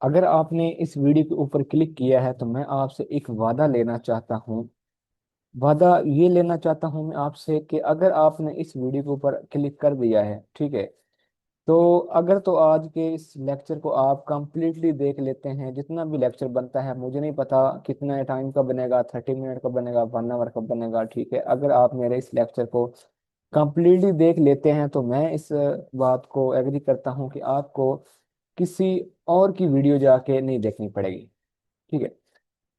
अगर आपने इस वीडियो के ऊपर क्लिक किया है तो मैं आपसे एक वादा लेना चाहता हूँ। वादा ये लेना चाहता हूँ मैं आपसे कि अगर आपने इस वीडियो के ऊपर क्लिक कर दिया है, ठीक है, तो अगर तो आज के इस लेक्चर को आप कंप्लीटली देख लेते हैं, जितना भी लेक्चर बनता है, मुझे नहीं पता कितना टाइम का बनेगा, 30 मिनट का बनेगा, 1 आवर का बनेगा, ठीक है, अगर आप मेरे इस लेक्चर को कंप्लीटली देख लेते हैं तो मैं इस बात को एग्री करता हूँ कि आपको किसी और की वीडियो जाके नहीं देखनी पड़ेगी। ठीक है,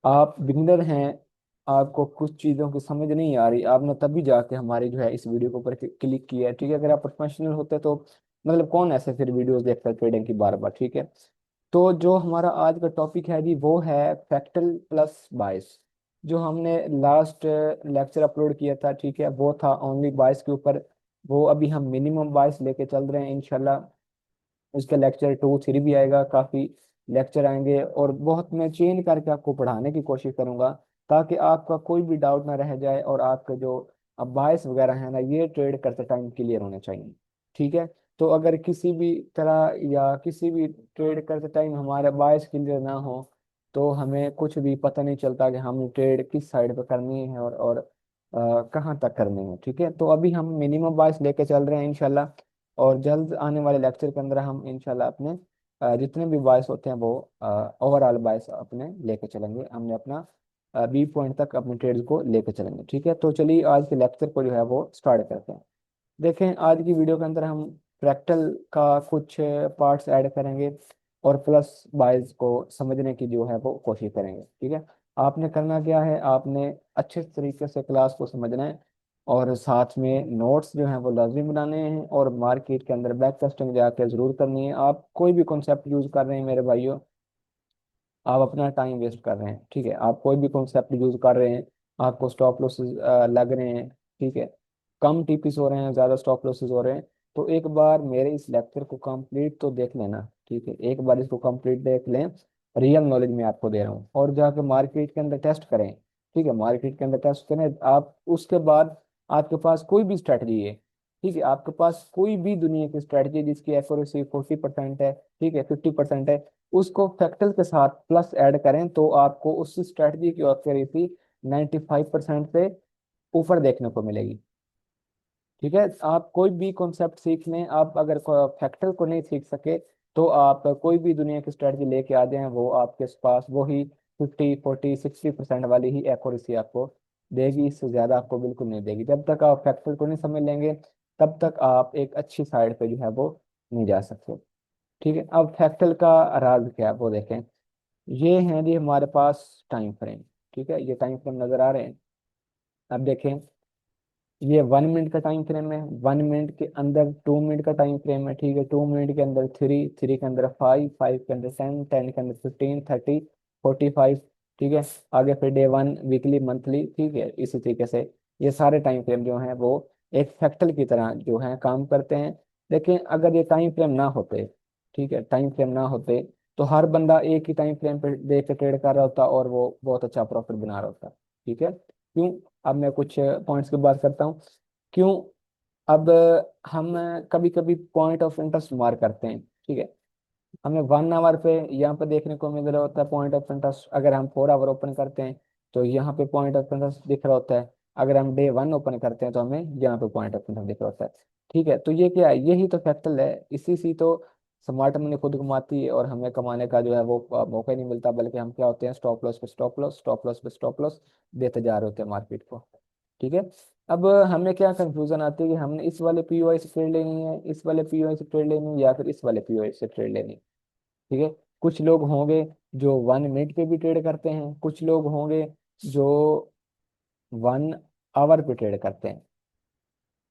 आप बिगिनर हैं, आपको कुछ चीज़ों की समझ नहीं आ रही, आपने तभी जाके हमारी जो है इस वीडियो के ऊपर क्लिक किया है। ठीक है, अगर आप प्रोफेशनल होते तो मतलब कौन ऐसे फिर वीडियोस देखता है ट्रेडिंग की बार बार। ठीक है, तो जो हमारा आज का टॉपिक है जी वो है फैक्टल प्लस बायस। जो हमने लास्ट लेक्चर अपलोड किया था, ठीक है, वो था ओनली बायस के ऊपर। वो अभी हम मिनिमम बायस लेके चल रहे हैं इंशाल्लाह। उसका लेक्चर 2 3 भी आएगा, काफ़ी लेक्चर आएंगे और बहुत मैं चेंज करके आपको पढ़ाने की कोशिश करूंगा, ताकि आपका कोई भी डाउट ना रह जाए और आपका जो अब बायस वगैरह है ना, ये ट्रेड करते टाइम क्लियर होने चाहिए। ठीक है, तो अगर किसी भी तरह या किसी भी ट्रेड करते टाइम हमारा बायस क्लियर ना हो तो हमें कुछ भी पता नहीं चलता कि हम ट्रेड किस साइड पे करनी है और कहाँ तक करनी है। ठीक है, तो अभी हम मिनिमम बायस लेके चल रहे हैं इंशाल्लाह। और जल्द आने वाले लेक्चर के अंदर हम इंशाल्लाह अपने जितने भी बायस होते हैं वो ओवरऑल बायस अपने लेके चलेंगे, हमने अपना बी पॉइंट तक अपने ट्रेड्स को लेके चलेंगे। ठीक है, तो चलिए आज के लेक्चर को जो है वो स्टार्ट करते हैं। देखें, आज की वीडियो के अंदर हम फ्रैक्टल का कुछ पार्ट्स ऐड करेंगे और प्लस बायस को समझने की जो है वो कोशिश करेंगे। ठीक है, आपने करना क्या है, आपने अच्छे तरीके से क्लास को समझना है और साथ में नोट्स जो हैं वो लाजमी बनाने हैं और मार्केट के अंदर बैक टेस्टिंग जाके जरूर करनी है। आप कोई भी कॉन्सेप्ट यूज कर रहे हैं मेरे भाइयों, आप अपना टाइम वेस्ट कर रहे हैं। ठीक है, आप कोई भी कॉन्सेप्ट यूज कर रहे हैं, आपको स्टॉप लॉसेस लग रहे हैं, ठीक है, कम टीपीस हो रहे हैं, ज्यादा स्टॉप लॉसेस हो रहे हैं, तो एक बार मेरे इस लेक्चर को कंप्लीट तो देख लेना। ठीक है, एक बार इसको कंप्लीट देख लें, रियल नॉलेज में आपको दे रहा हूँ, और जाके मार्केट के अंदर टेस्ट करें। ठीक है, मार्केट के अंदर टेस्ट करें आप, उसके बाद आपके पास कोई भी स्ट्रेटजी है, ठीक है, आपके पास कोई भी दुनिया की स्ट्रेटजी जिसकी एक्यूरेसी 40% है, ठीक है, 50% है, उसको फैक्टर के साथ प्लस ऐड करें तो आपको उस स्ट्रेटजी की एक्यूरेसी 95% से ऊपर देखने को मिलेगी। ठीक है, आप कोई भी कॉन्सेप्ट सीख लें, आप अगर फैक्टर को नहीं सीख सके तो आप कोई भी दुनिया की स्ट्रेटजी लेके आ जाएं, वो आपके पास वही 50 40 60% वाली ही एक्यूरेसी आपको देगी, इससे ज्यादा आपको बिल्कुल नहीं देगी। जब तक आप फैक्टर को नहीं समझ लेंगे तब तक आप एक अच्छी साइड पे जो है वो नहीं जा सकते। ठीक है, अब फैक्टर का राज क्या है वो देखें। ये है जी हमारे पास टाइम फ्रेम। ठीक है, ये टाइम फ्रेम नजर आ रहे हैं। अब देखें, ये 1 मिनट का टाइम फ्रेम है, 1 मिनट के अंदर 2 मिनट का टाइम फ्रेम है, ठीक है, 2 मिनट के अंदर 3, 3 के अंदर 5, 5 के अंदर 10, 10 के अंदर 15, 30, 45। ठीक है, आगे फिर डे 1, वीकली, मंथली, ठीक है, इसी तरीके से ये सारे टाइम फ्रेम जो हैं वो एक फैक्टर की तरह जो है काम करते हैं। लेकिन अगर ये टाइम फ्रेम ना होते, ठीक है, टाइम फ्रेम ना होते तो हर बंदा एक ही टाइम फ्रेम पे देख के ट्रेड कर रहा होता और वो बहुत अच्छा प्रॉफिट बना रहा होता। ठीक है, क्यों? अब मैं कुछ पॉइंट्स की बात करता हूँ क्यों। अब हम कभी कभी पॉइंट ऑफ इंटरेस्ट मार करते हैं, ठीक है, हमें 1 आवर पे यहाँ पे देखने को मिल रहा होता है पॉइंट ऑफ इंटरेस्ट, अगर हम 4 आवर ओपन करते हैं तो यहाँ पे पॉइंट ऑफ इंटरेस्ट दिख रहा होता है, अगर हम डे 1 ओपन करते हैं तो हमें यहाँ पे पॉइंट ऑफ इंटरेस्ट दिख रहा होता है। ठीक है, तो ये क्या है, यही तो फैक्टर है, इसी से तो स्मार्ट मनी खुद कमाती है और हमें कमाने का जो है वो मौका ही नहीं मिलता, बल्कि हम क्या होते हैं, स्टॉप लॉस पे स्टॉप लॉस, स्टॉप लॉस पे स्टॉप लॉस देते जा रहे होते हैं मार्केट को। ठीक है, अब हमें क्या कंफ्यूजन आती है कि हमने इस वाले पीओआई से ट्रेड लेनी है, इस वाले पीओआई से ट्रेड लेनी है, या फिर इस वाले पीओआई से ट्रेड लेनी है। ठीक है, कुछ लोग होंगे जो 1 मिनट पे भी ट्रेड करते हैं, कुछ लोग होंगे जो 1 आवर पे ट्रेड करते हैं।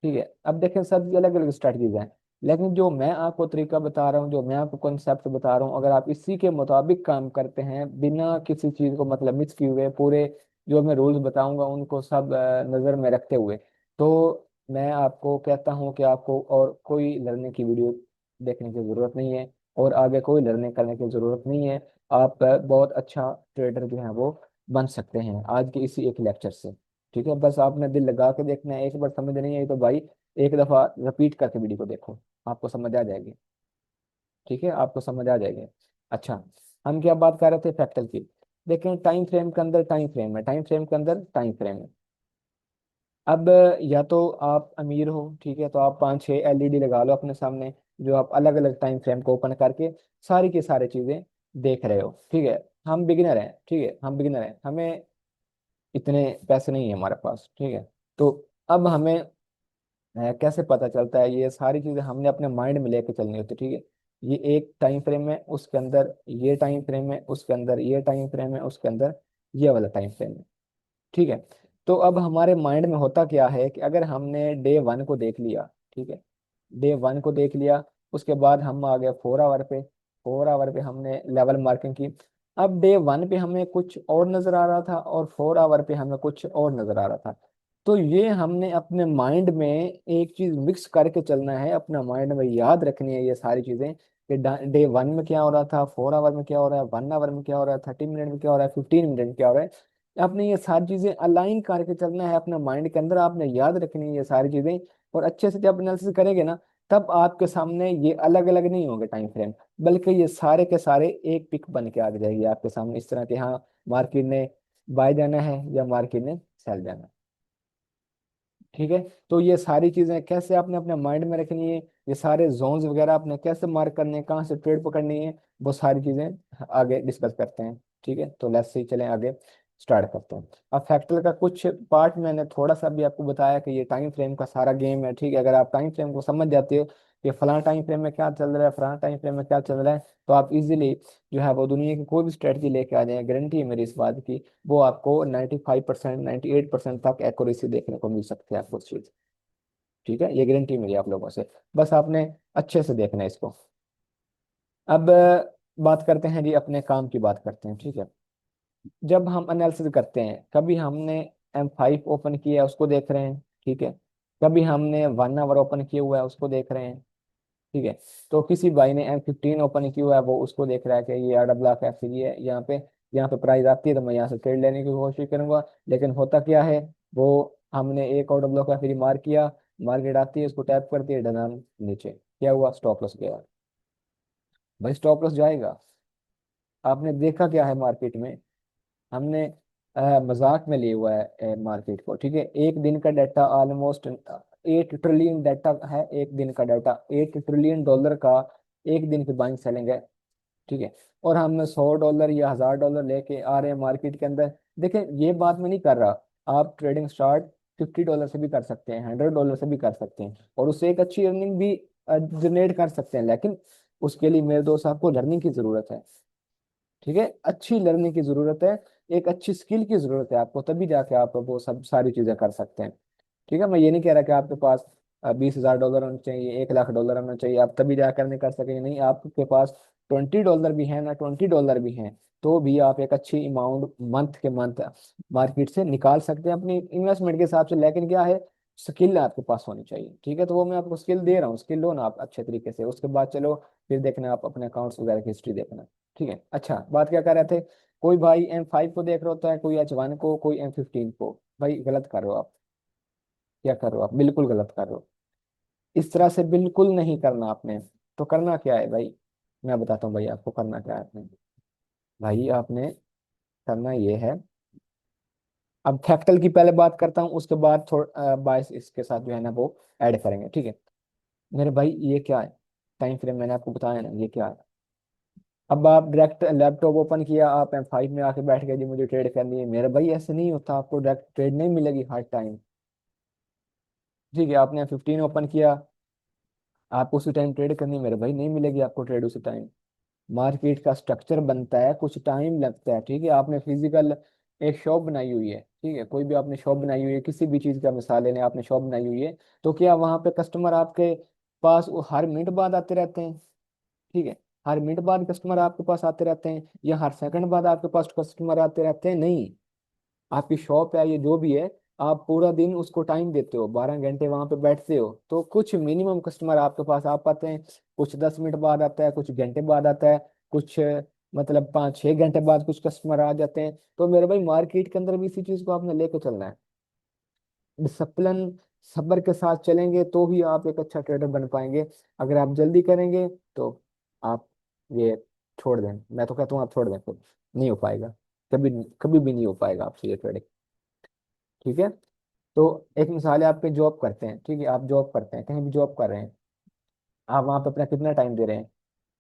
ठीक है, अब देखें सबकी अलग अलग स्ट्रेटजीज हैं, लेकिन जो मैं आपको तरीका बता रहा हूँ, जो मैं आपको कॉन्सेप्ट बता रहा हूँ, अगर आप इसी के मुताबिक काम करते हैं बिना किसी चीज़ को मतलब मिस किए हुए, पूरे जो मैं रूल्स बताऊंगा उनको सब नज़र में रखते हुए, तो मैं आपको कहता हूँ कि आपको और कोई लर्निंग की वीडियो देखने की ज़रूरत नहीं है और आगे कोई लर्निंग करने की ज़रूरत नहीं है। आप बहुत अच्छा ट्रेडर जो है वो बन सकते हैं आज के इसी एक लेक्चर से। ठीक है, बस आपने दिल लगा के देखना है, एक बार समझ नहीं आई तो भाई एक दफा रिपीट करके वीडियो को देखो, आपको समझ आ जाएगी। ठीक है, आपको समझ आ जाएगी। अच्छा, हम क्या बात कर रहे थे, फ्रैक्टल की। देखें टाइम फ्रेम के अंदर टाइम फ्रेम है, टाइम फ्रेम के अंदर टाइम फ्रेम है। अब या तो आप अमीर हो, ठीक है, तो आप 5-6 एलईडी लगा लो अपने सामने, जो आप अलग अलग टाइम फ्रेम को ओपन करके सारी की सारी चीजें देख रहे हो, ठीक है। हम बिगिनर हैं, ठीक है, हम बिगिनर हैं, हमें इतने पैसे नहीं है हमारे पास, ठीक है। तो अब हमें कैसे पता चलता है, ये सारी चीजें हमने अपने माइंड में लेके चलनी होती है, ठीक है। ये एक टाइम फ्रेम है, उसके अंदर ये टाइम फ्रेम है, उसके अंदर ये टाइम फ्रेम है, उसके अंदर ये वाला टाइम फ्रेम है, ठीक है। तो अब हमारे माइंड में होता क्या है कि अगर हमने डे 1 को देख लिया, ठीक है, डे 1 को देख लिया, उसके बाद हम आ गए 4 आवर पे, 4 आवर पे हमने लेवल मार्किंग की। अब डे 1 पे हमें कुछ और नजर आ रहा था और 4 आवर पे हमें कुछ और नजर आ रहा था। तो ये हमने अपने माइंड में एक चीज मिक्स करके चलना है, अपना माइंड में याद रखनी है ये सारी चीजें कि डे 1 में क्या हो रहा था, 4 आवर में क्या हो रहा है, 1 आवर में क्या हो रहा है, 30 मिनट में क्या हो रहा है, 15 मिनट में क्या हो रहा है। आपने ये सारी चीजें अलाइन करके चलना है अपने माइंड के अंदर, आपने याद रखनी है ये सारी चीजें। और अच्छे से जब एनालिसिस करेंगे ना, तब आपके सामने ये अलग अलग नहीं होंगे टाइम फ्रेम, बल्कि ये सारे के सारे एक पिक बन के आ जाएगी आपके सामने इस तरह के, हाँ मार्केट ने बाय जाना है या मार्केट ने सेल जाना है, ठीक है। तो ये सारी चीजें कैसे आपने अपने माइंड में रखनी है, ये सारे जोन्स वगैरह आपने कैसे मार्क करने हैं, कहाँ से ट्रेड पकड़नी है, वो सारी चीजें आगे डिस्कस करते हैं, ठीक है। तो लेट्स से चलें आगे, स्टार्ट करते हैं। अब फैक्टर का कुछ पार्ट मैंने थोड़ा सा भी आपको बताया कि ये टाइम फ्रेम का सारा गेम है, ठीक है। अगर आप टाइम फ्रेम को समझ जाते हो कि फलां टाइम फ्रेम में क्या चल रहा है, फलां टाइम फ्रेम में क्या चल रहा है, तो आप इजीली जो है वो दुनिया की कोई भी स्ट्रेटजी लेके आ जाए, गारंटी है मेरी इस बात की, वो आपको 95%, 98% तक एक्यूरेसी देखने को मिल सकती है आपको उस चीज, ठीक है। ये गारंटी मिली आप लोगों से, बस आपने अच्छे से देखना है इसको। अब बात करते हैं जी, अपने काम की बात करते हैं, ठीक है। जब हम एनालिसिस करते हैं, कभी हमने M5 ओपन किया है उसको देख रहे हैं, ठीक है, कभी हमने 1 आवर ओपन किया हुआ है उसको देख रहे हैं, ठीक है। तो किसी भाई ने M15 ओपन किया हुआ है, वो उसको देख रहा है कि ये आड़ा ब्लॉक है, फिर ये यहाँ पे प्राइस आती है तो मैं यहाँ से ट्रेड लेने की कोशिश करूंगा। लेकिन होता क्या है, वो हमने एक ऑर्डर ब्लॉक है फिर मार किया, मार्केट आती है उसको टैप करती है, ढलान नीचे, क्या हुआ, स्टॉप लॉस गया। भाई स्टॉप लॉस जाएगा, आपने देखा क्या है मार्केट में, हमने मजाक में लिया हुआ है मार्केट को, ठीक है। एक दिन का डाटा ऑलमोस्ट 8 ट्रिलियन डाटा है, एक दिन का डाटा $8 ट्रिलियन का एक दिन की बाइंग सेलिंग है, ठीक है। और हम $100 या $1000 लेके आ रहे हैं मार्केट के अंदर। देखें ये बात मैं नहीं कर रहा, आप ट्रेडिंग स्टार्ट $50 से भी कर सकते हैं, $100 से भी कर सकते हैं, और उससे एक अच्छी अर्निंग भी जनरेट कर सकते हैं। लेकिन उसके लिए मेरे दोस्त आपको लर्निंग की जरूरत है, ठीक है, अच्छी लर्निंग की जरूरत है, एक अच्छी स्किल की जरूरत है आपको, तभी जाके आप वो सब सारी चीजें कर सकते हैं, ठीक है। मैं ये नहीं कह रहा कि आपके पास $20,000 होने चाहिए, $1 लाख होना चाहिए, आप तभी जाकर नहीं कर सकेंगे, नहीं, आपके पास $20 भी है ना, $20 भी हैं, तो भी आप एक अच्छी अमाउंट मंथ के मंथ मार्केट से निकाल सकते हैं अपनी इन्वेस्टमेंट के हिसाब से। लेकिन क्या है, स्किल आपके पास होनी चाहिए, ठीक है। तो वो मैं आपको स्किल दे रहा हूँ, स्किल लो ना आप अच्छे तरीके से, उसके बाद चलो फिर देखना आप अपने अकाउंट्स वगैरह की हिस्ट्री देखना, ठीक है। अच्छा, बात क्या कर रहे थे, कोई भाई M5 को देख रहा होता है, कोई H1 को, कोई M15 को। भाई गलत कर रहे हो आप, क्या कर रहे हो आप, बिल्कुल गलत कर रहे हो, इस तरह से बिल्कुल नहीं करना आपने। तो करना क्या है भाई, मैं बताता हूँ भाई आपको करना क्या है आपने। भाई आपने करना ये है, अब फैक्टल की पहले बात करता हूँ, उसके बाद थोड़ा बाइस इसके साथ जो है ना वो ऐड करेंगे, ठीक है। मेरे भाई ये क्या है, टाइम फ्रेम मैंने आपको बताया ना ये क्या है। अब आप डायरेक्ट लैपटॉप ओपन किया, आप M5 में आके बैठ गए जी मुझे ट्रेड करनी है, मेरे भाई ऐसे नहीं होता, आपको डायरेक्ट ट्रेड नहीं मिलेगी हर टाइम, ठीक है। आपने 15 ओपन किया, आप उसी टाइम ट्रेड करनी है, मेरे भाई नहीं मिलेगी आपको ट्रेड उसी टाइम। मार्केट का स्ट्रक्चर बनता है, कुछ टाइम लगता है, ठीक है। आपने फिजिकल एक शॉप बनाई हुई है, ठीक है, कोई भी आपने शॉप बनाई हुई है, किसी भी चीज का मिसाल लेने, आपने शॉप बनाई हुई है, तो क्या वहां पे कस्टमर आपके पास वो हर मिनट बाद आते रहते हैं, ठीक है। हर मिनट बाद कस्टमर आपके पास आते रहते हैं या हर सेकंड बाद आपके पास कस्टमर आते रहते हैं, नहीं। आपकी शॉप है ये जो भी है, आप पूरा दिन उसको टाइम देते हो, 12 घंटे वहां पे बैठते हो, तो कुछ मिनिमम कस्टमर आपके पास आ पाते हैं, कुछ 10 मिनट बाद आता है, कुछ घंटे बाद आता है, कुछ मतलब 5-6 घंटे बाद कुछ कस्टमर आ जाते हैं। तो मेरे भाई मार्केट के अंदर भी इसी चीज को आपने लेकर चलना है, डिसिप्लिन, सब्र के साथ चलेंगे तो ही आप एक अच्छा ट्रेडर बन पाएंगे। अगर आप जल्दी करेंगे तो आप ये छोड़ दें, मैं तो कहता हूँ आप छोड़ दें खुद, नहीं हो पाएगा, कभी कभी भी नहीं हो पाएगा आपसे ये ट्रेडिंग। ठीक है। तो एक मिसाल है, आपके जॉब करते हैं, ठीक है, आप जॉब करते हैं, कहीं भी जॉब कर रहे हैं, आप वहाँ पे अपना कितना टाइम दे रहे हैं?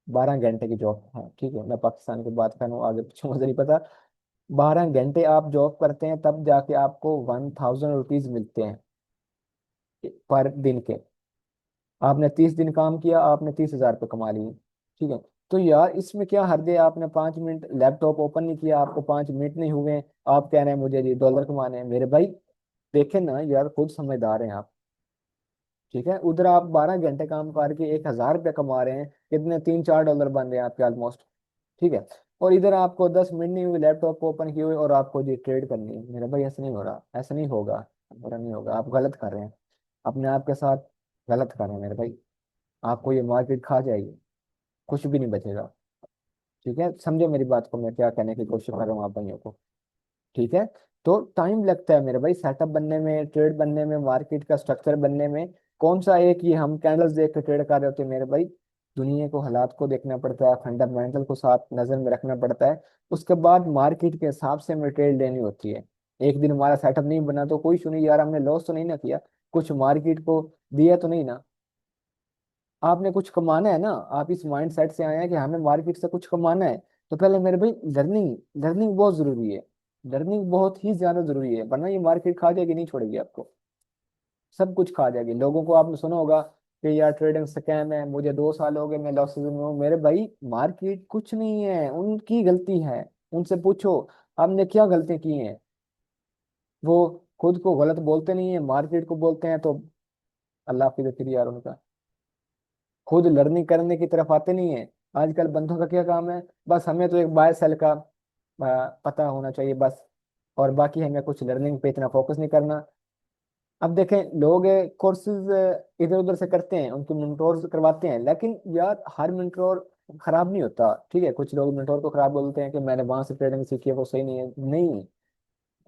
12 घंटे की जॉब है, ठीक है, मैं पाकिस्तान की बात कर रहा हूँ, आगे पीछे मुझे नहीं पता। 12 घंटे आप जॉब करते हैं, तब जाके आपको 1000 रुपीज मिलते हैं पर दिन के। आपने 30 दिन काम किया, आपने 30,000 रुपये कमा लिए। ठीक है। तो यार इसमें क्या हर्ज है, आपने 5 मिनट लैपटॉप ओपन नहीं किया, आपको 5 मिनट नहीं हुए, आप कह रहे हैं मुझे ये डॉलर कमाने हैं, मेरे भाई देखे ना यार, खुद समझदार हैं आप। ठीक है, उधर आप 12 घंटे काम करके 1,000 रुपये कमा रहे हैं, कितने, $3-4 बन रहे हैं आपके ऑलमोस्ट। ठीक है। और इधर आपको 10 मिनट नहीं हुए लैपटॉप को ओपन किए हुए और आपको ये ट्रेड करनी है, मेरा भाई ऐसा नहीं हो रहा, ऐसा नहीं होगा, मेरा नहीं होगा, आप गलत कर रहे हैं, अपने आप के साथ गलत कर रहे हैं मेरे भाई। आपको ये मार्केट खा जाएगी, कुछ भी नहीं बचेगा। ठीक है, समझे मेरी बात को, मैं क्या कहने की कोशिश कर रहा हूँ आप भाइयों को। ठीक है। तो टाइम लगता है मेरे भाई सेटअप बनने में, ट्रेड बनने में, मार्केट का स्ट्रक्चर बनने में। कौन सा एक ये हम कैंडल्स देख के ट्रेड कर रहे होते हैं मेरे भाई, दुनिया को, हालात को देखना पड़ता है, फंडामेंटल को साथ नजर में रखना पड़ता है। उसके बाद मार्केट के हिसाब से हमें ट्रेड लेनी होती है। एक दिन हमारा सेटअप नहीं बना तो कोई सुनी यार, हमने लॉस तो नहीं ना किया, कुछ मार्केट को दिया तो नहीं ना। आपने कुछ कमाना है ना, आप इस माइंड सेट से आए हैं कि हमें मार्केट से कुछ कमाना है, तो पहले मेरे भाई लर्निंग, लर्निंग बहुत जरूरी है। लर्निंग बहुत ही ज्यादा जरूरी है, वरना ये मार्केट खा जाएगी, नहीं छोड़ेगी आपको, सब कुछ खा जाएगी। लोगों को आपने सुना होगा कि यार ट्रेडिंग स्कैम है, मुझे 2 साल हो गए, मैं लॉसेस में हूँ, मेरे भाई मार्केट कुछ नहीं है, उनकी गलती है, उनसे पूछो आपने क्या गलतियां की हैं। वो खुद को गलत बोलते नहीं है, मार्केट को बोलते हैं, तो अल्लाह की फिर यार उनका, खुद लर्निंग करने की तरफ आते नहीं है। आजकल बंदों का क्या काम है, बस हमें तो एक बाय सेल का पता होना चाहिए बस, और बाकी हमें कुछ लर्निंग पे इतना फोकस नहीं करना। अब देखें, लोग कोर्सेज इधर उधर से करते हैं, उनके मेंटोर करवाते हैं, लेकिन यार हर मेंटोर खराब नहीं होता। ठीक है, कुछ लोग मेंटोर को खराब बोलते हैं कि मैंने वहां से ट्रेडिंग सीखी है वो सही नहीं है, नहीं,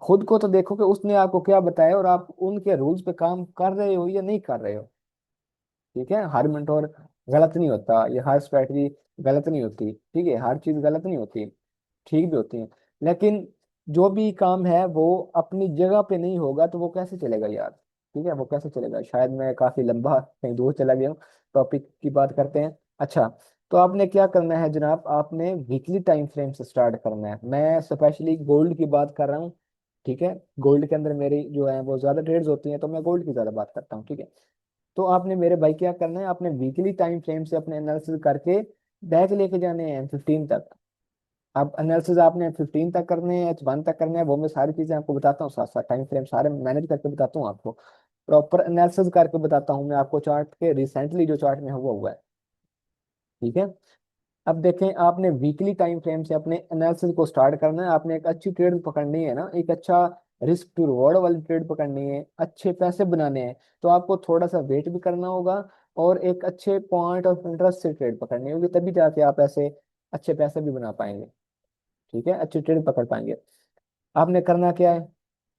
खुद को तो देखो कि उसने आपको क्या बताया और आप उनके रूल्स पे काम कर रहे हो या नहीं कर रहे हो। ठीक है, हर मेंटोर गलत नहीं होता, ये हर स्ट्रेटजी गलत नहीं होती, ठीक है, हर चीज गलत नहीं होती, ठीक भी होती है। लेकिन जो भी काम है वो अपनी जगह पे नहीं होगा तो वो कैसे चलेगा यार। ठीक है, वो कैसे चलेगा, शायद मैं काफी लंबा कहीं दूर चला गया हूँ, टॉपिक की बात करते हैं। अच्छा, तो आपने क्या करना है जनाब, आपने वीकली टाइम फ्रेम से स्टार्ट करना है, मैं स्पेशली गोल्ड की बात कर रहा हूँ। ठीक है, गोल्ड के अंदर मेरी जो है वो ज्यादा ट्रेड्स होती हैं, तो मैं गोल्ड की ज्यादा बात करता हूँ। ठीक है। तो आपने मेरे भाई क्या करना है, आपने वीकली टाइम फ्रेम से अपने एनालिसिस करके बैक लेके जाने हैं 15 तक। अब एनालिसिस आपने 15 तक करने हैं, H1 तक करने हैं, वो मैं सारी चीजें आपको बताता हूँ, साथ साथ टाइम फ्रेम सारे मैनेज करके बताता हूँ आपको, प्रॉपर एनालिसिस करके बताता हूँ मैं आपको, चार्ट के रिसेंटली जो चार्ट में हुआ हुआ है। ठीक है। अब देखें, आपने वीकली टाइम फ्रेम से अपने एनालिसिस को स्टार्ट करना है, आपने एक अच्छी ट्रेड पकड़नी है ना, एक अच्छा रिस्क टू रिवॉर्ड वाली ट्रेड पकड़नी है, अच्छे पैसे बनाने हैं, तो आपको थोड़ा सा वेट भी करना होगा और एक अच्छे पॉइंट ऑफ इंटरेस्ट से ट्रेड पकड़नी होगी, तभी जाके आप ऐसे अच्छे पैसे भी बना पाएंगे। ठीक है, अच्छी ट्रेड पकड़ पाएंगे। आपने करना क्या है,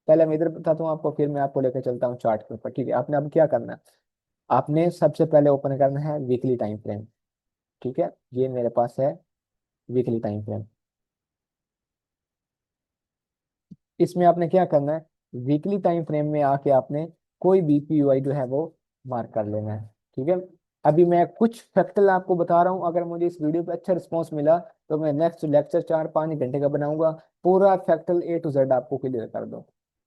पहले मैं इधर बताता हूँ आपको, फिर मैं आपको लेकर चलता हूँ चार्ट के ऊपर। ठीक है, आपने अब क्या करना है, आपने सबसे पहले ओपन करना है वीकली टाइम फ्रेम। ठीक है, ये मेरे पास है वीकली टाइम फ्रेम। इसमें आपने क्या करना है, वीकली टाइम फ्रेम में आके आपने कोई भी पीयूआई जो है वो मार्क कर लेना है। ठीक है। अभी मैं कुछ फैक्टर आपको बता रहा हूँ, अगर मुझे इस वीडियो पे अच्छा रिस्पॉन्स मिला तो मैं नेक्स्ट लेक्चर 4-5 घंटे का बनाऊंगा, पूरा फैक्टर A to Z आपको क्लियर कर दो।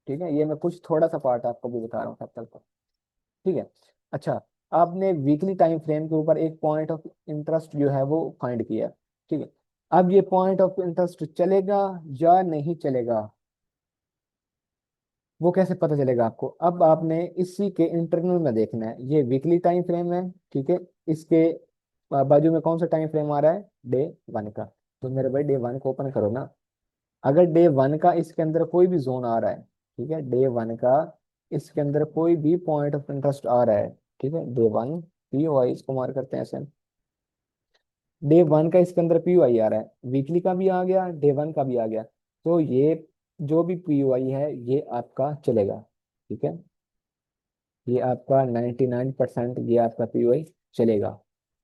ठीक है, ये मैं कुछ थोड़ा सा पार्ट आपको भी बता रहा हूँ फैक्टर का। ठीक है। अच्छा, आपने वीकली टाइम फ्रेम के ऊपर एक पॉइंट ऑफ इंटरेस्ट जो है वो फाइंड किया। ठीक है। अब ये पॉइंट ऑफ इंटरेस्ट चलेगा या नहीं चलेगा, वो कैसे पता चलेगा आपको, अब आपने इसी के इंटरनल में देखना है, ये वीकली टाइम फ्रेम है। ठीक है। इसके बाजू में कौन सा टाइम फ्रेम आ रहा है, डे 1 का। तो मेरे भाई डे 1 को ओपन करो ना, अगर डे 1 का इसके अंदर कोई भी जोन आ रहा है, ठीक है, डे 1 का इसके अंदर कोई भी पॉइंट ऑफ इंटरेस्ट आ रहा है, ठीक है, डे 1 POI इसको मार करते हैं ऐसे, डे 1 का इसके अंदर POI आ रहा है, वीकली का भी आ गया, डे 1 का भी आ गया, तो ये जो भी POI है ये आपका चलेगा। ठीक है, ये आपका 99% ये आपका POI चलेगा।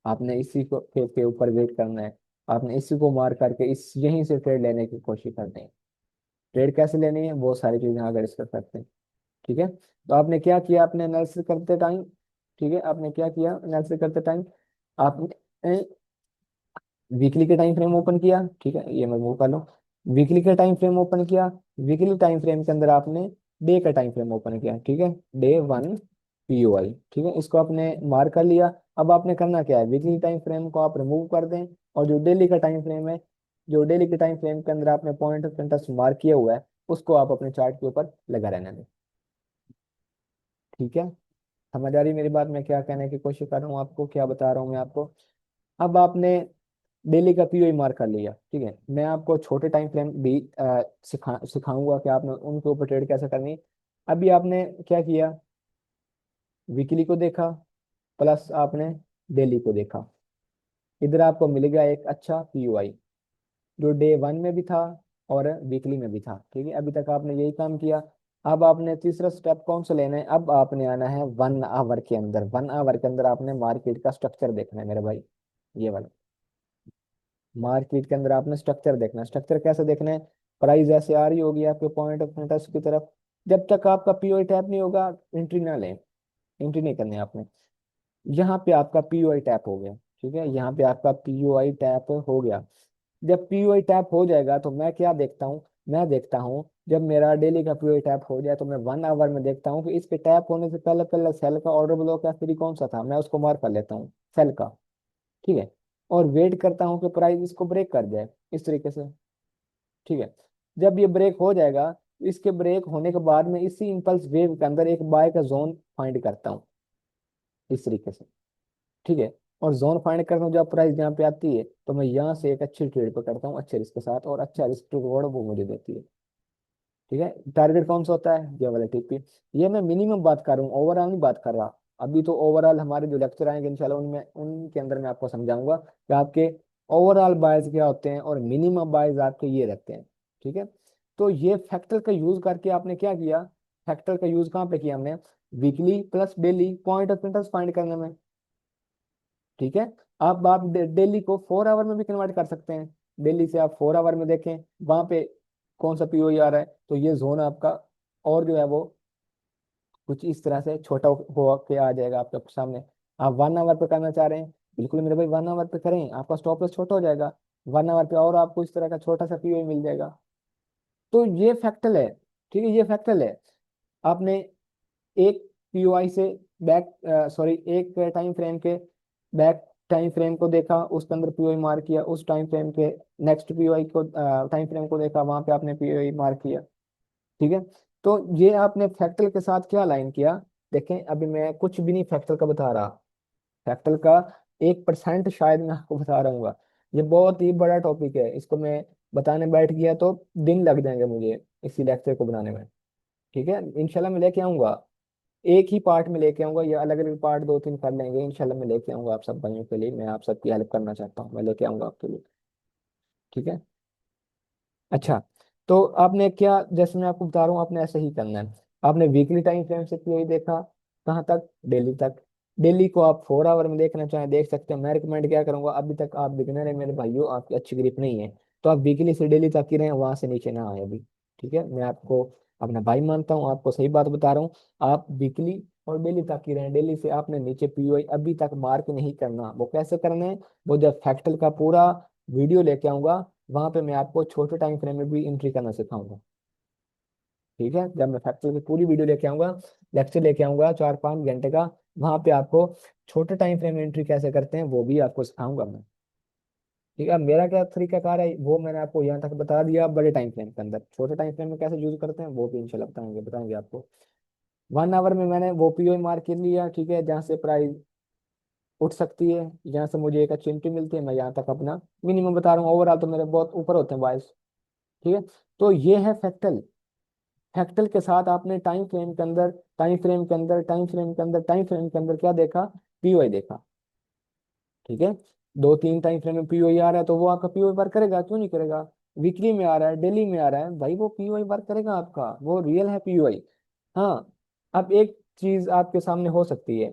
आपने इसी को के ऊपर वेट करना है। आपने इसी को मार करके इस यहीं से ट्रेड लेने की कोशिश करनी है। ट्रेड कैसे लेनी है, बहुत सारी चीजें आगे डिस्कस करते हैं। ठीक है, तो आपने क्या किया, आपने एनालिसिस करते टाइम, ठीक है, आपने क्या किया एनालिसिस करते टाइम, आपने वीकली के टाइम फ्रेम ओपन किया, ठीक है, ये मैं वो कर लो, वीकली का टाइम फ्रेम ओपन किया। वीकली टाइम फ्रेम के अंदर आपने डे का टाइम फ्रेम ओपन किया, ठीक है, डे वन पीओआई, ठीक है, इसको आपने मार्क कर लिया। अब आपने करना क्या है, वीकली टाइम फ्रेम को आप रिमूव कर दें, और जो डेली का टाइम फ्रेम है, जो डेली के टाइम फ्रेम के अंदर आपने पॉइंट ऑफ इंटरेस्ट मार्क किया हुआ है, उसको आप अपने चार्ट के ऊपर लगा रहने दें। ठीक है, समझ आ रही मेरी बात, मैं क्या कहने की कोशिश कर रहा हूँ आपको, क्या बता रहा हूँ मैं आपको। अब आपने डेली का पीओई मार्क कर लिया, ठीक है, मैं आपको छोटे टाइम फ्रेम भी सिखाऊंगा कि आपने उनके ऊपर ट्रेड कैसे करनी है। अभी आपने क्या किया, वीकली को देखा, प्लस आपने डेली को देखा, इधर आपको मिल गया एक अच्छा पीओआई, जो डे वन में भी था और वीकली में भी था। ठीक है, अभी तक आपने यही काम किया। अब आपने तीसरा स्टेप कौन सा लेना है, अब आपने आना है 1 आवर के अंदर। 1 आवर के अंदर आपने मार्केट का स्ट्रक्चर देखना है मेरे भाई, ये वाला। मार्केट के अंदर आपने स्ट्रक्चर देखना है। स्ट्रक्चर कैसे देखना है, प्राइस ऐसे आ रही होगी आपके पॉइंट ऑफ इंटरेस्ट की तरफ, जब तक आपका पीओई टैप नहीं होगा एंट्री ना लें, एंट्री नहीं करनी है आपने। यहाँ पे आपका पीओआई टैप हो गया, ठीक है, यहाँ पे आपका पीओआई टैप हो गया। जब पीओआई टैप हो जाएगा तो मैं क्या देखता हूँ, मैं देखता हूँ जब मेरा डेली का पीओआई टैप हो जाए तो मैं 1 आवर में देखता हूँ कि इस पे टैप होने से पहले पहले सेल का ऑर्डर ब्लॉक या फ्री कौन सा था, मैं उसको मार्क कर लेता हूँ, सेल का। ठीक है, और वेट करता हूँ कि प्राइस इसको ब्रेक कर जाए इस तरीके से। ठीक है, जब ये ब्रेक हो जाएगा, इसके ब्रेक होने के बाद में इसी इंपल्स वेव के अंदर एक बाय का जोन फाइंड करता हूँ इस तरीके से। ठीक है, और जोन फाइंड करता हूँ जब प्राइस यहाँ पे आती है, तो मैं यहाँ से एक अच्छी ट्रेड पे करता हूँ अच्छे रिस्क के साथ, और अच्छा रिस्क रिवॉर्ड वो मुझे देती है। ठीक है, टारगेट कौन सा होता है, ये वाला टीपी। ये मैं मिनिमम बात कर रहा हूँ, ओवरऑल नहीं बात कर रहा। अभी तो ओवरऑल हमारे जो लेक्चर आएंगे इंशाल्लाह उनमें उनके अंदर मैं आपको समझाऊंगा कि आपके ओवरऑल बायस क्या होते हैं और मिनिमम बायस आपके ये रहते हैं। ठीक है, तो ये फैक्टर का यूज करके आपने क्या किया, फैक्टर का यूज कहाँ पे किया हमने, weekly plus daily point of interest find करने में। ठीक है, आप डेली को 4 आवर में भी कन्वर्ट कर सकते हैं। डेली से आप 4 आवर में देखें वहां पे कौन सा पीओई आ रहा है, तो ये जोन आपका और जो है वो कुछ इस तरह से छोटा हो के आ जाएगा आपके सामने। आप 1 आवर पे करना चाह रहे हैं, बिल्कुल मेरे भाई 1 आवर पे करें, आपका स्टॉप लॉस छोटा हो जाएगा। 1 आवर पे और आपको इस तरह का छोटा सा पीओई मिल जाएगा। तो ये फैक्टर है, ठीक है, ये फैक्टर है। आपने एक पीओआई से बैक, सॉरी, एक टाइम फ्रेम के बैक टाइम फ्रेम को देखा, उसके अंदर पीओआई मार्क किया, उस टाइम फ्रेम के नेक्स्ट पीओआई को टाइम फ्रेम को देखा, वहां पे आपने पीओआई मार्क किया। ठीक है, तो ये आपने फैक्टर के साथ क्या लाइन किया, देखें अभी मैं कुछ भी नहीं फैक्टर का बता रहा, फैक्टर का 1% शायद मैं आपको बता रहा हूँ। ये बहुत ही बड़ा टॉपिक है, इसको मैं बताने बैठ गया तो दिन लग जाएंगे मुझे इसी लेक्चर को बनाने में। ठीक है, इंशाल्लाह मैं लेके आऊंगा, एक ही पार्ट में लेके आऊंगा, या अलग अलग पार्ट दो तीन कर लेंगे, इंशाल्लाह मैं लेके आऊंगा आप सब भाइयों के लिए, मैं आप सबकी हेल्प करना चाहता हूँ, मैं लेके आऊंगा आपके लिए। ठीक है, अच्छा, तो आपने क्या, जैसे मैं आपको बता रहा हूँ आपने ऐसे ही करना है। आपने वीकली टाइम फ्रेम से पीओई देखा, कहाँ तक, डेली तक। डेली को आप 4 आवर में देखना चाहें देख सकते हैं, मैं रिकमेंड क्या करूंगा, अभी तक आप बिगिनर है मेरे भाइयों, आपकी अच्छी ग्रिप नहीं है, तो आप वीकली से डेली तक ही रहें, वहां से नीचे ना आए अभी। ठीक है, मैं आपको अपना भाई मानता हूँ, आपको सही बात बता रहा हूँ। आप वीकली और डेली तक ही रहें, डेली से आपने नीचे पीओई अभी तक मार्क नहीं करना। वो कैसे करना है, वो जब फैक्टर का पूरा वीडियो लेके आऊंगा, वहां पे मैं आपको छोटे टाइम फ्रेम में भी एंट्री करना सिखाऊंगा। ठीक है, जब मैं फैक्टर की पूरी वीडियो लेके आऊंगा, लेक्चर लेके आऊंगा 4-5 घंटे का, वहां पे आपको छोटे टाइम फ्रेम में एंट्री कैसे करते हैं वो भी आपको सिखाऊंगा मैं। ठीक है, अब मेरा क्या तरीकाकार है वो मैंने आपको यहाँ तक बता दिया, बड़े टाइम फ्रेम के अंदर छोटे टाइम फ्रेम में कैसे यूज करते हैं वो भी इंशाल्लाह बताएंगे बताएंगे आपको। 1 आवर में मैंने वो पीओ मार्क कर लिया, ठीक है, जहाँ से प्राइस उठ सकती है, यहाँ से मुझे एक अच्छी एंट्री मिलती है, मैं यहाँ तक अपना मिनिमम बता रहा हूँ, ओवरऑल तो मेरे बहुत ऊपर होते हैं बायस। ठीक है, तो ये है फैक्टल। फैक्टल के साथ आपने टाइम फ्रेम के अंदर, टाइम फ्रेम के अंदर, टाइम फ्रेम के अंदर, टाइम फ्रेम के अंदर क्या देखा, पीओआई देखा। ठीक है, 2-3 टाइम फ्रेम में पीओआई आ रहा है तो वो आपका पीओआई वर्क करेगा, क्यों नहीं करेगा। वीकली में आ रहा है, डेली में आ रहा है, भाई वो पीओआई वर्क करेगा आपका, वो रियल है पीओआई। हाँ, अब एक चीज आपके सामने हो सकती है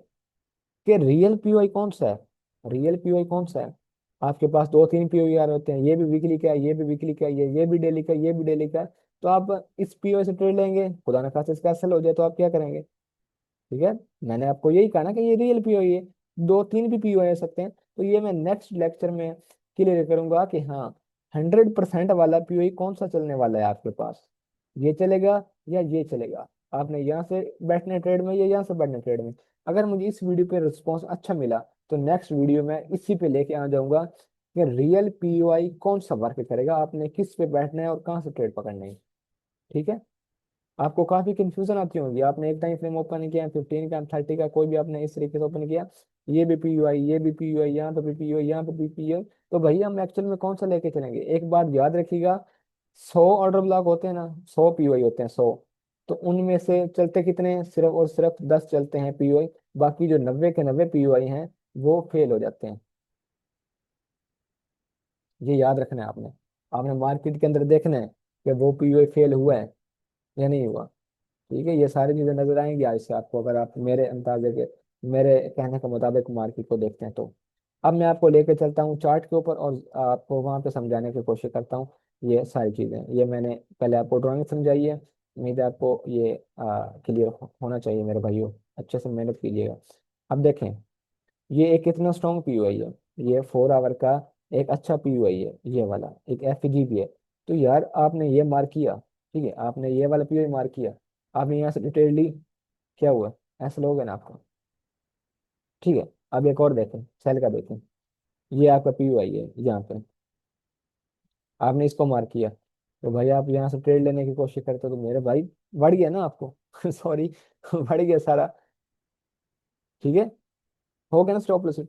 कि रियल पीओआई कौन सा है, रियल पीओआई कौन सा है। आपके पास दो तीन पीओआर होते हैं, ये भी वीकली का है, ये भी वीकली का है, ये भी डेली का है, ये भी डेली का है। तो आप इस पीओ से ट्रेड लेंगे, खुदा ना खास्ता इसका सेल हो जाए तो आप क्या करेंगे? ठीक है, मैंने आपको यही कहा ना कि ये रियल पीओ है, दो तीन भी पीओ ले सकते हैं। तो ये मैं नेक्स्ट लेक्चर में क्लियर करूंगा कि हाँ 100% वाला पीओ कौन सा चलने वाला है आपके पास, ये चलेगा या ये चलेगा। आपने यहाँ से बैठने ट्रेड में या यहाँ से बैठने ट्रेड में। अगर मुझे इस वीडियो पे रिस्पॉन्स अच्छा मिला तो नेक्स्ट वीडियो में इसी पे लेके आ जाऊंगा कि रियल पीओआई कौन सा वर्क करेगा, आपने किस पे बैठना है और कहाँ से ट्रेड पकड़ना है। ठीक है, आपको काफी कंफ्यूजन आती होगी, आपने एक टाइम फ्रेम ओपन किया 15 का 30 का, कोई भी आपने इस तरीके से ओपन किया, ये भी पीयूआई, ये भी पीयूआई, यहाँ पे भी पीयूआई, यहाँ पे भी पीयूआई। तो भैया हम एक्चुअल में कौन सा लेके चलेंगे? एक बात याद रखिएगा, 100 ऑर्डर ब्लॉक होते हैं ना, 100 पीयूआई होते हैं, 100। तो उनमें से चलते कितने हैं? सिर्फ और सिर्फ 10 चलते हैं पीयूआई। बाकी जो 90 के 90 पीयूआई हैं वो फेल हो जाते हैं। ये याद रखना है आपने। आपने मार्केट के अंदर देखना है कि वो पीयूआई फेल हुआ है या नहीं हुआ। ठीक है, ये सारी चीजें नजर आएंगी आज से आपको, अगर आप मेरे अंदाजे के, मेरे कहने के मुताबिक मार्केट को देखते हैं तो। अब मैं आपको लेके चलता हूँ चार्ट के ऊपर और आपको वहां पे समझाने की कोशिश करता हूँ। ये सारी चीजें, ये मैंने पहले आपको ड्राइंग समझाई है, उम्मीद है आपको ये क्लियर होना चाहिए मेरे भाइयों। अच्छे से मेहनत कीजिएगा। अब देखें, ये एक कितना स्ट्रॉन्ग पीयूआई है, ये 4 आवर का एक अच्छा पीयूआई है, ये वाला एक एफजी भी है। तो यार आपने ये मार्क किया, ठीक है, आपने ये वाला पीयूआई मार्क किया, आपने यहाँ से डिटेल ली, क्या हुआ? ऐसा लोगे ना आपको। ठीक है, अब एक और देखें, सेल का देखें, ये आपका पीयूआई है यहाँ पे, आपने इसको मार्क किया। तो भाई आप यहाँ से ट्रेड लेने की कोशिश करते हो तो मेरे भाई बढ़ गया ना आपको सॉरी बढ़ गया सारा। ठीक है, हो गया ना स्टॉप लॉस।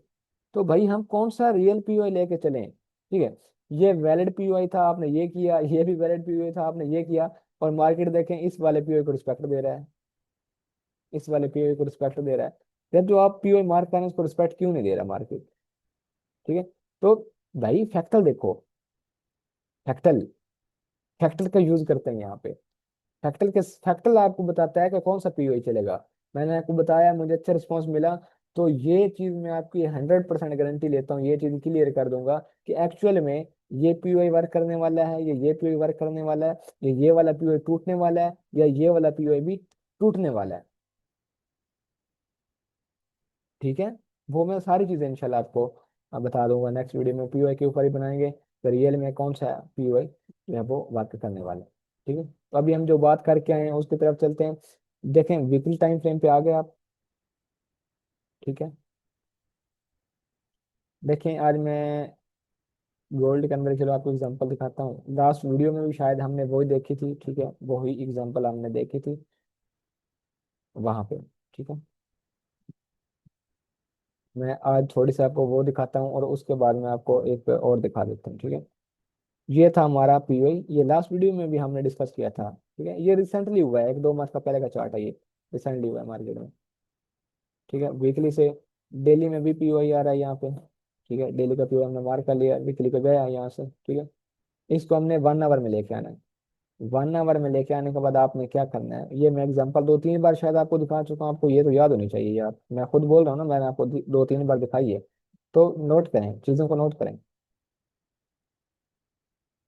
तो भाई हम कौन सा रियल पीओआई लेके चलें? ठीक है, ये वैलिड पीओआई था, आपने ये किया, ये भी वैलिड पीओआई था, आपने ये किया। और मार्केट देखें, इस वाले पीओआई को रिस्पेक्ट दे रहा है, इस वाले पीओआई को रिस्पेक्ट दे रहा है। जब जो आप पीओआई मार्क कर रहे हैं उसको रिस्पेक्ट क्यों नहीं दे रहा मार्केट? ठीक है, तो भाई फैक्टल देखो, फैक्टल, फैक्टल का यूज करते हैं यहाँ पे। फैक्टल आपको बताता है कि कौन सा पीओआई चलेगा। मैंने आपको बताया, मुझे अच्छा रिस्पॉन्स मिला, तो ये चीज मैं आपकी 100% गारंटी लेता हूँ, ये चीज क्लियर कर दूंगा कि एक्चुअल में ये पीओआई वर्क करने वाला है, ये पीओआई वर्क करने वाला है, ये वाला पीओआई टूटने वाला है, या ये वाला पीओआई भी टूटने वाला है। ठीक है, वो मैं सारी चीजें इंशाल्लाह आपको बता दूंगा नेक्स्ट वीडियो में, पीओआई के ऊपर ही बनाएंगे तो रियल में कौन सा पीओआई जो है वो वर्क करने वाला है। ठीक है, तो अभी हम जो बात करके आए हैं उसकी तरफ चलते हैं। देखें, वीकली टाइम फ्रेम पे आ गए आप। ठीक है, देखें आज मैं गोल्ड के अंदर, चलो आपको एग्जांपल दिखाता हूँ, लास्ट वीडियो में भी शायद हमने वही देखी थी। ठीक है, वही एग्जांपल हमने देखी थी वहां पे। ठीक है, मैं आज थोड़ी सी आपको वो दिखाता हूँ और उसके बाद में आपको एक और दिखा देता हूँ। ठीक है, ये था हमारा पीओई, ये लास्ट वीडियो में भी हमने डिस्कस किया था। ठीक है, ये रिसेंटली हुआ है, 1-2 मंथ का पहले का चार्ट है ये, रिसेंटली हुआ है मार्केट में। ठीक है, वीकली से डेली में भी पीओई आ रहा है यहाँ पे। ठीक है, डेली का पीओई हमने मार्क कर लिया, वीकली का गया है यहाँ से। ठीक है, इसको हमने 1 आवर में लेके आना है। 1 आवर में लेके आने के बाद आपने क्या करना है, ये मैं एग्जांपल 2-3 बार शायद आपको दिखा चुका हूँ, आपको ये तो याद होनी चाहिए यार, मैं खुद बोल रहा हूँ ना, मैंने आपको 2-3 बार दिखाई है। तो नोट करें, चीजों को नोट करें।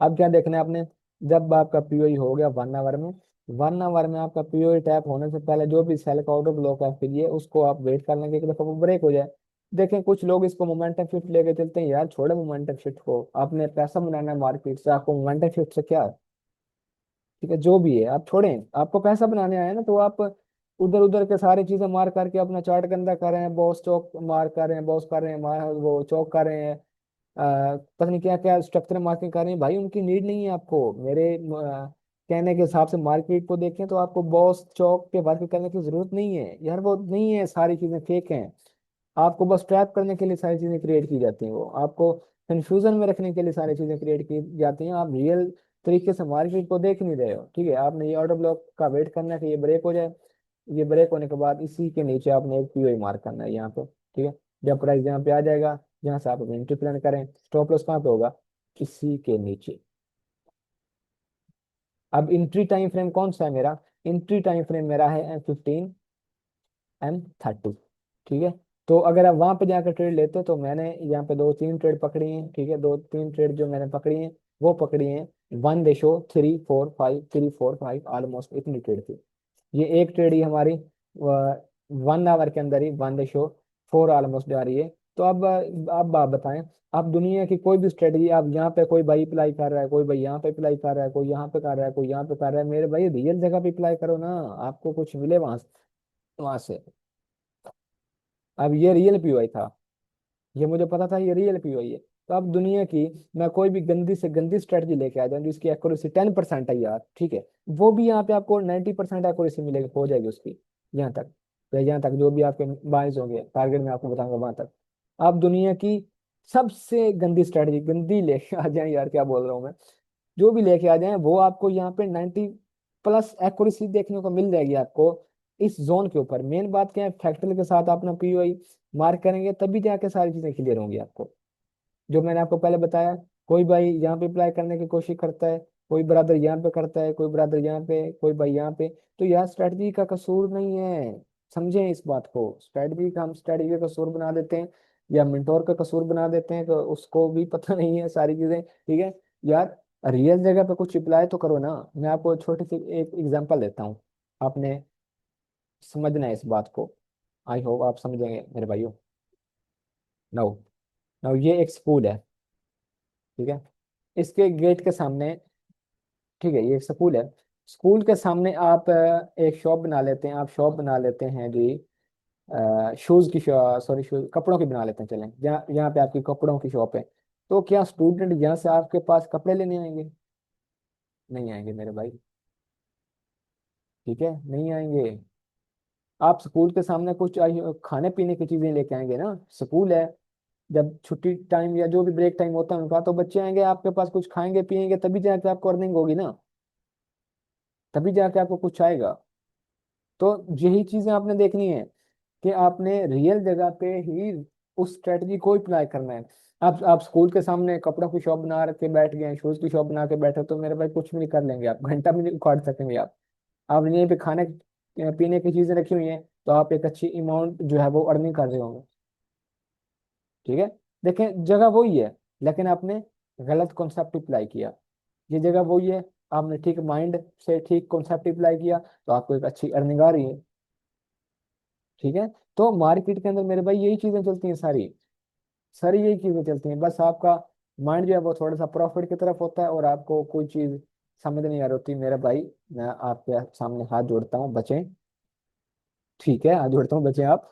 अब क्या देखना है आपने, जब आपका पीओई हो गया 1 आवर में, 1 आवर में आपका पीओई टैप होने से पहले जो भी सेल का ऑर्डर ब्लॉक है फिर ये उसको आप वेट कर लेंगे, एक दफा वो ब्रेक हो जाए। देखें, कुछ लोग इसको मोमेंटम शिफ्ट लेके चलते हैं, यार छोड़े मोमेंटम शिफ्ट को, आपने पैसा बनाना है मार्केट से, आपको मोमेंटम शिफ्ट से क्या? ठीक है, जो भी है आप छोड़ें, आपको पैसा बनाने आया ना, तो आप उधर उधर के सारी चीजें मार करके अपना चार्ट गंदा कर रहे हैं, बॉस चौक मार कर रहे हैं, बॉस कर रहे हैं, वो चौक कर रहे हैं, पता नहीं क्या क्या स्ट्रक्चर मार्किंग कर रहे हैं। भाई उनकी नीड नहीं है आपको, मेरे कहने के हिसाब से मार्केट को देखें तो आपको बॉस चौक पे वर्क करने की जरूरत नहीं है यार, वो नहीं है, सारी चीजें फेक हैं। आपको बस ट्रैप करने के लिए सारी चीजें क्रिएट की जाती हैं, वो आपको कंफ्यूजन में रखने के लिए सारी चीजें क्रिएट की जाती हैं, आप रियल तरीके से मार्केट को देख नहीं रहे हो। ठीक है, आपने ये ऑर्डर ब्लॉक का वेट करना है कि ये ब्रेक हो जाए, ये ब्रेक होने के बाद इसी के नीचे आपने एक पीओई मार्क करना है यहाँ पे। ठीक है, जब प्राइस यहाँ पे आ जाएगा, यहाँ से आप अपनी एंट्री प्लान करें, स्टॉप लॉस कहाँ पे होगा? इसी के नीचे। अब इंट्री टाइम फ्रेम कौन सा है मेरा? इंट्री टाइम फ्रेम मेरा है M15 M30। ठीक है, तो अगर आप वहां पे जाकर ट्रेड लेते तो मैंने यहाँ पे 2-3 ट्रेड पकड़ी हैं, ठीक है, 2-3 ट्रेड जो मैंने पकड़ी हैं वो पकड़ी हैं 1:3-4-5, 3-4-5 ऑलमोस्ट इतनी ट्रेड थी। ये एक ट्रेड ही हमारी 1 आवर के अंदर ही 1:4 ऑलमोस्ट जा रही है। तो अब आप बताएं, आप दुनिया की कोई भी स्ट्रेटजी, आप यहाँ पे कोई भाई अप्लाई कर रहा है, कोई भाई यहाँ पे अप्लाई कर रहा है, कोई यहाँ पे कर रहा है, कोई यहाँ पे कर रहा है, मेरे भाई रियल जगह पे अप्लाई करो ना, आपको कुछ मिले वहां से। अब ये रियल पीओआई था, ये मुझे पता था ये रियल पीओआई है। तो अब दुनिया की मैं कोई भी गंदी से गंदी स्ट्रेटजी लेके आ जाऊं जिसकी एक्यूरेसी 10% है यार, ठीक है, वो भी यहाँ पे आपको 90% एक्यूरेसी मिलेगी, हो जाएगी उसकी, यहाँ तक। तो यहाँ तक जो भी आपके बाइस होंगे टारगेट में आपको बताऊंगा वहां तक। आप दुनिया की सबसे गंदी स्ट्रेटजी गंदी लेके आ जाए यार, क्या बोल रहा हूँ मैं, जो भी लेके आ जाए वो आपको यहाँ पे 90+ एक्यूरेसी देखने को मिल जाएगी आपको इस जोन के ऊपर। मेन बात क्या है, फैक्टर के साथ अपना पीओआई मार्क करेंगे तभी जाके सारी चीजें क्लियर होंगी आपको। जो मैंने आपको पहले बताया, कोई भाई यहाँ पे अप्लाई करने की कोशिश करता है, कोई ब्रदर यहाँ पे करता है, कोई ब्रदर यहाँ पे, कोई भाई यहाँ पे, तो यार स्ट्रेटजी का कसूर नहीं है, समझें इस बात को। स्ट्रेटजी का हम स्ट्रेटजी का कसूर बना देते हैं या मेंटोर का कसूर बना देते हैं, तो उसको भी पता नहीं है सारी चीजें, ठीक है। यार रियल जगह पे कुछ अप्लाई तो करो ना। मैं आपको छोटी सी एक एग्जांपल देता हूँ, आपने समझना है इस बात को, आई होप आप समझेंगे मेरे भाइयों। नाउ नाउ ये एक स्कूल है, ठीक है, इसके गेट के सामने, ठीक है, ये एक स्कूल है, स्कूल के सामने आप एक शॉप बना लेते हैं, आप शॉप बना लेते हैं जी, शूज की शॉप, सॉरी शूज कपड़ों की बना लेते हैं, चलें जहाँ यहाँ पे आपकी कपड़ों की शॉप है। तो क्या स्टूडेंट यहाँ से आपके पास कपड़े लेने आएंगे? नहीं आएंगे मेरे भाई, ठीक है, नहीं आएंगे। आप स्कूल के सामने कुछ खाने पीने की चीजें लेके आएंगे ना, स्कूल है, जब छुट्टी टाइम या जो भी ब्रेक टाइम होता है उनका, तो बच्चे आएंगे आपके पास, कुछ खाएंगे पिएंगे, तभी जाके आपको अर्निंग होगी ना, तभी जाके आपको कुछ आएगा। तो यही चीजें आपने देखनी है कि आपने रियल जगह पे ही उस स्ट्रेटजी को अप्लाई करना है। आप स्कूल के सामने कपड़ों की शॉप बना के बैठ गए, शूज की शॉप बना के बैठे, तो मेरे भाई कुछ भी नहीं कर लेंगे आप, घंटा भी नहीं काट सकेंगे आप यहीं पे खाने पीने की चीजें रखी हुई हैं, तो आप एक अच्छी अमाउंट जो है वो अर्निंग कर रहे होंगे, ठीक है। देखें जगह वही है, लेकिन आपने गलत कॉन्सेप्ट अप्लाई किया। ये जगह वही है, आपने ठीक माइंड से ठीक कॉन्सेप्ट अप्लाई किया, तो आपको एक अच्छी अर्निंग आ रही है, ठीक है। तो मार्केट के अंदर मेरे भाई यही चीजें चलती हैं सारी, सारी यही चीजें चलती हैं, बस आपका माइंड जो है वो थोड़ा सा प्रॉफिट की तरफ होता है और आपको कोई चीज समझ नहीं आ रही होती। मेरा भाई मैं आपके सामने हाथ जोड़ता हूँ, बचें, ठीक है, हाथ जोड़ता हूँ, बचें आप।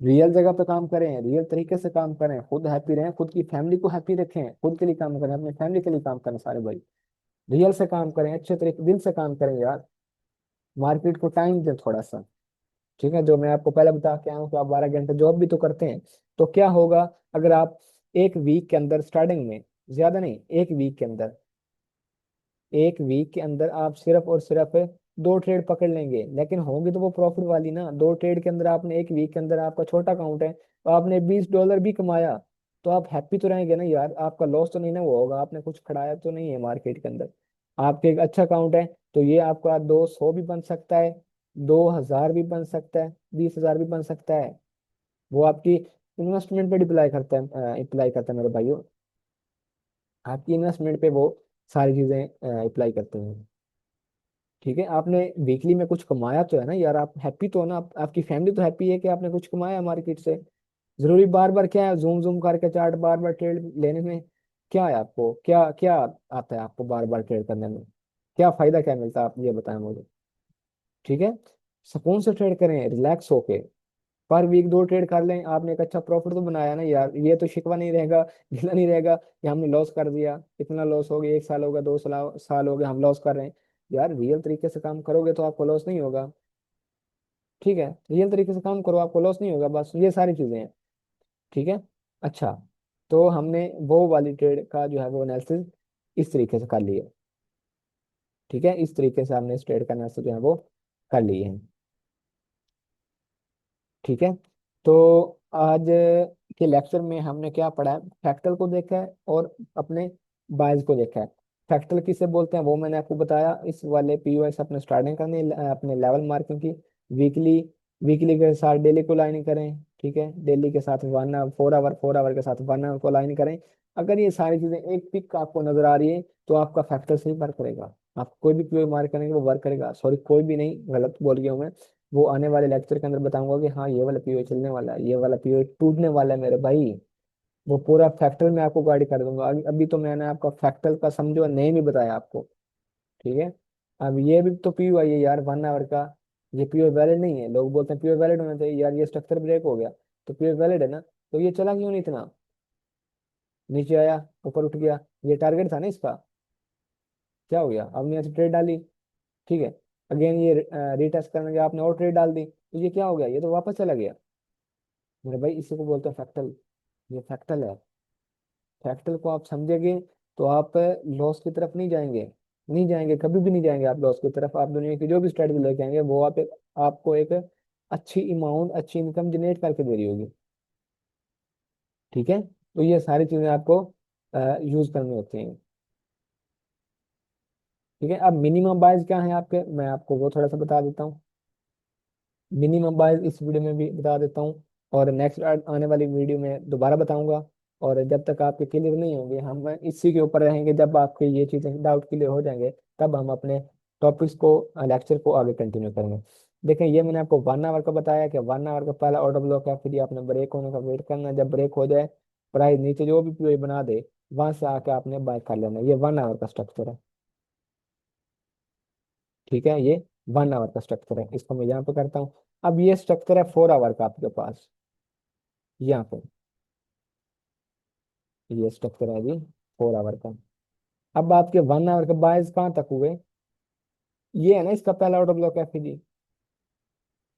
रियल जगह पे काम करें, रियल तरीके से काम करें, खुद हैप्पी रहें, खुद की फैमिली को हैप्पी रखें, खुद के लिए काम करें, अपनी फैमिली के लिए काम करें सारे भाई। रियल से काम करें, अच्छे तरीके दिल से काम करें यार, मार्केट को टाइम दें थोड़ा सा, ठीक है। जो मैं आपको पहले बता के आया हूँ कि आप 12 घंटे जॉब भी तो करते हैं, तो क्या होगा अगर आप एक वीक के अंदर स्टार्टिंग में, ज्यादा नहीं, एक वीक के अंदर आप सिर्फ और सिर्फ 2 ट्रेड पकड़ लेंगे, लेकिन होंगी तो वो प्रॉफिट वाली ना। 2 ट्रेड के अंदर आपने एक वीक के अंदर, आपका छोटा अकाउंट है, तो आपने $20 भी कमाया, तो आप हैप्पी तो रहेंगे ना यार, आपका लॉस तो नहीं ना वो होगा, आपने कुछ खड़ाया तो नहीं है मार्केट के अंदर। आपके एक अच्छा अकाउंट है, तो ये आपका 200 भी बन सकता है, 2000 भी बन सकता है, 20,000 भी बन सकता है, वो आपकी इन्वेस्टमेंट पे अप्लाई करता है मेरे भाइयों, आपकी इन्वेस्टमेंट पे वो सारी चीजें अप्लाई करते हैं, ठीक है। आपने वीकली में कुछ कमाया तो है ना यार, आप हैप्पी तो हो ना, आपकी फैमिली तो हैप्पी है कि आपने कुछ कमाया मार्केट से। जरूरी बार बार क्या है, जूम जूम करके चार्ट बार बार ट्रेड लेने में क्या है, आपको क्या क्या आता है, आपको बार बार ट्रेड करने में क्या फायदा, क्या मिलता है, आप ये बताएं मुझे, ठीक है। सुकून से ट्रेड करें, रिलैक्स होके, पर वीक 2 ट्रेड कर लें, आपने एक अच्छा प्रॉफिट तो बनाया ना यार, ये तो शिकवा नहीं रहेगा, गिला नहीं रहेगा कि हमने लॉस कर दिया, इतना लॉस हो गया, 1 साल हो गया, 2 साल हो गए हम लॉस कर रहे हैं। यार रियल तरीके से काम करोगे तो आपको लॉस नहीं होगा, ठीक है, रियल तरीके से काम करो आपको लॉस नहीं होगा, बस ये सारी चीजें हैं, ठीक है। अच्छा, तो हमने वो वाली ट्रेड का जो है वो एनालिसिस इस तरीके से कर लिया, ठीक है, इस तरीके से हमने इस ट्रेड का एनालिसिस जो है वो कर लिए हैं, ठीक है। तो आज के लेक्चर में हमने क्या पढ़ा है, फैक्टर को देखा है और अपने बायस को देखा है। फैक्टर किसे बोलते हैं वो मैंने आपको बताया, इस वाले पीओ से अपने स्टार्टिंग करनी है, अपने लेवल मार्किंग की, वीकली वीकली के साथ डेली को लाइनिंग करें, ठीक है, डेली के साथ 1 आवर, 4 आवर, 4 आवर के साथ 1 आवर को अलाइन करें। अगर ये सारी चीजें एक पिक आपको नजर आ रही है तो आपका फैक्टर सही वर्क करेगा। आप कोई भी पीओ मार्क करेंगे वो वर्क करेगा। सॉरी, कोई भी नहीं, गलत बोल गया हूँ मैं। वो आने वाले लेक्चर के अंदर बताऊंगा कि हाँ ये वाला पीओ चलने वाला है, ये वाला पीओ टूटने वाला है मेरे भाई। वो पूरा फैक्टर में आपको गाइड कर दूंगा। अभी तो मैंने आपका फैक्टर का समझो नेम ही बताया आपको। ठीक है। अब ये भी तो पीओ आई है यार 1 आवर का। ये पीओ वैलिड नहीं है। लोग बोलते हैं पीओ वैलिड होना चाहिए यार, ये स्ट्रक्चर ब्रेक हो गया तो पीओ वैलिड है ना। तो ये चला क्यों नहीं इतना, नीचे आया, ऊपर उठ गया। ये टारगेट था ना इसका, क्या हो गया, आपने यहाँ से ट्रेड डाली, ठीक है, अगेन ये रीटेस्ट करने के आपने और ट्रेड डाल दी, तो ये क्या हो गया, ये तो वापस चला गया। मेरे भाई इसी को बोलते हैं फैक्टल। ये फैक्टल है। फैक्टल को आप समझेंगे तो आप लॉस की तरफ नहीं जाएंगे। नहीं जाएंगे, कभी भी नहीं जाएंगे आप लॉस की तरफ। आप दुनिया की जो भी स्ट्रेटजी लेके आएंगे वो आपको एक अच्छी अमाउंट, अच्छी इनकम जनरेट करके दे रही होगी। ठीक है, तो ये सारी चीजें आपको यूज करनी होती हैं। ठीक है, अब मिनिमम बाइस क्या है आपके, मैं आपको वो थोड़ा सा बता देता हूँ। मिनिमम बाइस इस वीडियो में भी बता देता हूँ, और नेक्स्ट आने वाली वीडियो में दोबारा बताऊंगा। और जब तक आपके क्लियर नहीं होंगे हम इसी के ऊपर रहेंगे। जब आपके ये चीज़ें डाउट क्लियर हो जाएंगे तब हम अपने टॉपिक्स को, लेक्चर को आगे कंटिन्यू करेंगे। देखें, ये मैंने आपको 1 आवर का बताया कि 1 आवर का पहला ऑर्डर ब्लॉक है, फिर ये आपने ब्रेक होने का वेट करना है। जब ब्रेक हो जाए, प्राइस नीचे जो भी पीओ बना दे वहां से आके आपने बाय कर लेना है। ये 1 आवर का स्ट्रक्चर है। ठीक है, ये 1 आवर का स्ट्रक्चर है, इसको मैं यहाँ पे करता हूँ। अब ये स्ट्रक्चर है 4 आवर का आपके पास, यहाँ पे ये स्ट्रक्चर है जी 4 आवर का। अब आपके 1 आवर के बायस कहाँ तक हुए, ये है ना इसका पहला ऑर्डर ब्लॉक है जी।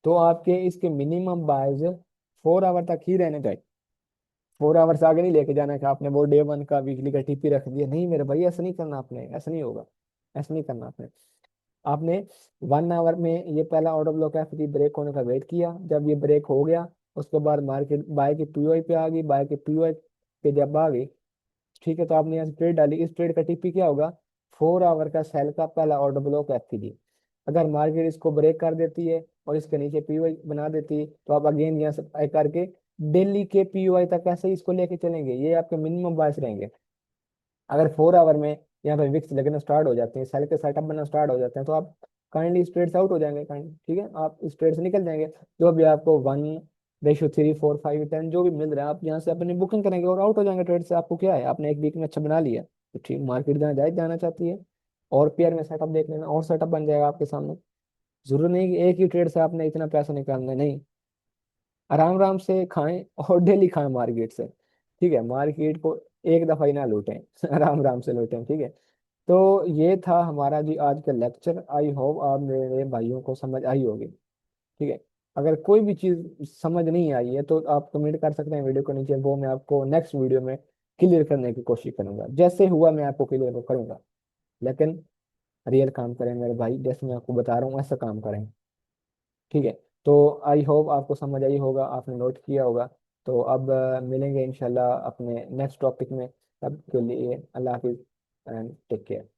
तो आपके इसके मिनिमम बायस 4 आवर तक ही रहने चाहिए। 4 आवर से आगे नहीं लेके जाना कि आपने वो डे वन का वीकली का टीपी रख दिया। नहीं मेरे भाई, ऐसा नहीं करना आपने, ऐसा नहीं होगा। ऐसा नहीं करना आपने। आपने 1 आवर में ये पहला ऑर्डर ब्लॉक है, फिर ये ब्रेक होने का वेट किया। जब ये ब्रेक हो गया उसके बाद मार्केट बाय की पीओआई पे आ गई, बाय की पीओआई पे जब आ गई, ठीक है, तो आपने यहाँ से ट्रेड डाली। इस ट्रेड का टीपी क्या होगा, 4 आवर का सेल का पहला ऑर्डर ब्लॉक एफपीजी। अगर मार्केट इसको ब्रेक कर देती है और इसके नीचे पीओआई बना देती है तो आप अगेन यहाँ से बाय करके डेली के पीओआई तक ऐसे ही इसको लेके चलेंगे। ये आपके मिनिमम बायस रहेंगे। अगर 4 आवर में यहाँ पे विक्स लगना स्टार्ट हो जाते हैं, सेल के सेटअप बनना स्टार्ट हो जाते हैं, तो आप काइंडली स्ट्रेट से आउट हो जाएंगे काइंडली। ठीक है, आप स्ट्रेट से निकल जाएंगे। जो भी आपको 1:3, 4, 5, 10 जो भी मिल रहा है आप यहाँ से अपनी बुकिंग करेंगे और आउट हो जाएंगे ट्रेड से। आपको क्या है, आपने एक वीक में अच्छा बना लिया तो ठीक, मार्केट जहाँ जाए जाना चाहती है और पेयर में सेटअप देख लेना और सेटअप बन जाएगा आपके सामने। जरूर नहीं कि एक ही ट्रेड से आपने इतना पैसा निकालना है, नहीं। आराम आराम से खाएं और डेली खाएं मार्केट से। ठीक है, मार्केट को एक दफा ही ना लूटें आराम आराम से लूटें। ठीक है, तो ये था हमारा जी आज का लेक्चर। आई होप आप मेरे भाइयों को समझ आई होगी। ठीक है, अगर कोई भी चीज़ समझ नहीं आई है तो आप कमेंट कर सकते हैं वीडियो के नीचे, वो मैं आपको नेक्स्ट वीडियो में क्लियर करने की कोशिश करूंगा। जैसे हुआ मैं आपको क्लियर करूंगा, लेकिन रियल काम करें मेरे भाई, जैसे मैं आपको बता रहा हूँ ऐसा काम करें। ठीक है, तो आई होप आपको समझ आई होगा, आपने नोट किया होगा। तो अब मिलेंगे इंशाल्लाह अपने नेक्स्ट टॉपिक में। तब के लिए अल्लाह हाफिज एंड टेक केयर।